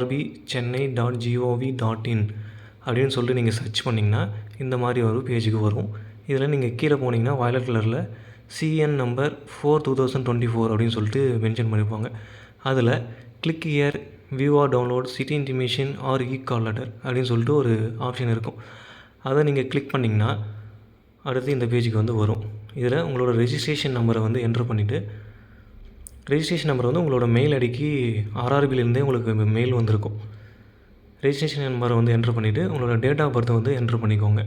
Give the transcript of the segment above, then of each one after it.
rb.chennai.gov.in அப்படின்னு சொல்லிட்டு நீங்கள் சர்ச் பண்ணிங்கன்னா இந்த மாதிரி ஒரு பேஜுக்கு வரும். இதில் நீங்கள் கீழே போனீங்கன்னா வயலட் கலரில் சிஎன் நம்பர் 4/2024 அப்படின்னு சொல்லிட்டு மென்ஷன் பண்ணியிருப்பாங்க. அதில் click here view or download city intimation or call letter அப்படின்னு சொல்லிட்டு ஒரு ஆப்ஷன் இருக்கும். அதை நீங்கள் கிளிக் பண்ணிங்கன்னா அடுத்து இந்த பேஜுக்கு வந்து வரும். இதில் உங்களோட ரெஜிஸ்ட்ரேஷன் நம்பரை வந்து என்ட்ரு பண்ணிவிட்டு ரெஜிஸ்ட்ரேஷன் நம்பர் வந்து உங்களோட மெயில் ஐடிக்கு ஆர்ஆர்பிலேருந்தே உங்களுக்கு மெயில் வந்திருக்கும். ரெஜிஸ்ட்ரேஷன் நம்பரை வந்து என்ட்ரு பண்ணிவிட்டு உங்களோட டேட் ஆஃப் பர்த்தை வந்து என்ட்ரு பண்ணிக்கோங்க.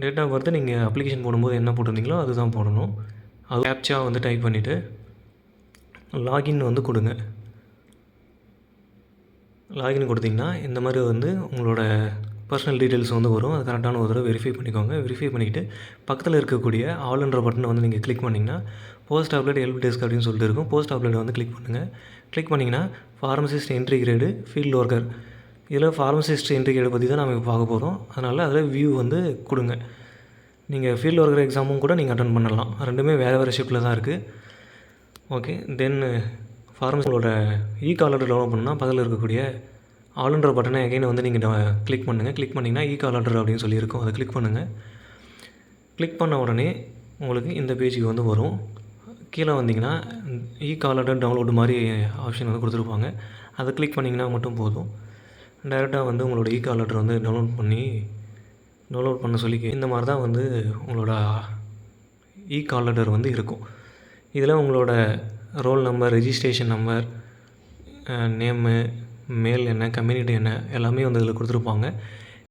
டேட் ஆஃப் பர்த்து நீங்கள் அப்ளிகேஷன் போடும்போது என்ன போட்டிருந்தீங்களோ அதுதான் போடணும். அது கேப்ச்சா வந்து டைப் பண்ணிவிட்டு லாகின் வந்து கொடுங்க. லாகின் கொடுத்திங்கன்னா இந்த மாதிரி வந்து உங்களோட பர்சனல் டீட்டெயில்ஸ் வந்து வரும். அது கரெக்டான ஒரு தடவை வெரிஃபை பண்ணிக்கோங்க. வெரிஃபை பண்ணிக்கிட்டு பக்கத்தில் இருக்கக்கூடிய ஆல்ன்ற பட்டனை வந்து நீங்கள் கிளிக் பண்ணிங்கன்னா போஸ்ட் அப்டேட் ஹெல்ப் டெஸ்க் அப்படின்னு சொல்லிட்டு இருக்கும். போஸ்ட் அப்டேட் வந்து கிளிக் பண்ணுங்கள். கிளிக் பண்ணிங்கன்னா pharmacist entry grade field worker, இதில் ஃபார்மசிஸ்ட் என்ட்ரி கிரேடு பற்றி தான் நம்ம இப்போ பார்க்க போகிறோம். அதனால் அதில் வியூ வந்து கொடுங்க. நீங்கள் ஃபீல்டு ஒர்க்கர் எக்ஸாமும் கூட நீங்கள் அட்டன் பண்ணலாம். ரெண்டுமே வேறு ஷிஃப்ட்டில் தான் இருக்குது. ஓகே, தென் ஃபார்மசியோட கால் லெட்டர் டவுன்லோட் பண்ணால் பக்கத்தில் இருக்கக்கூடிய ஆல்ன்ற பட்டனை எகைன் வந்து நீங்கள் கிளிக் பண்ணுங்கள். கிளிக் பண்ணிங்கன்னா கால் லெட்டர் அப்படின்னு சொல்லியிருக்கும். அதை கிளிக் பண்ணுங்கள். கிளிக் பண்ண உடனே உங்களுக்கு இந்த பேஜுக்கு வந்து வரும். கீழே வந்தீங்கன்னா கால் லெட்டர் டவுன்லோடு மாதிரி ஆப்ஷன் வந்து கொடுத்துருப்பாங்க. அதை கிளிக் பண்ணிங்கன்னா மட்டும் போதும். டைரெக்டாக வந்து உங்களோட கால் லெட்டர் வந்து டவுன்லோட் பண்ண சொல்லி இந்த மாதிரி தான் வந்து உங்களோட கால் லெட்டர் வந்து இருக்கும். இதில் உங்களோட roll number, registration number, name, மேல் என்ன, கம்யூனிட்டி என்ன எல்லாமே வந்து இதில் கொடுத்துருப்பாங்க.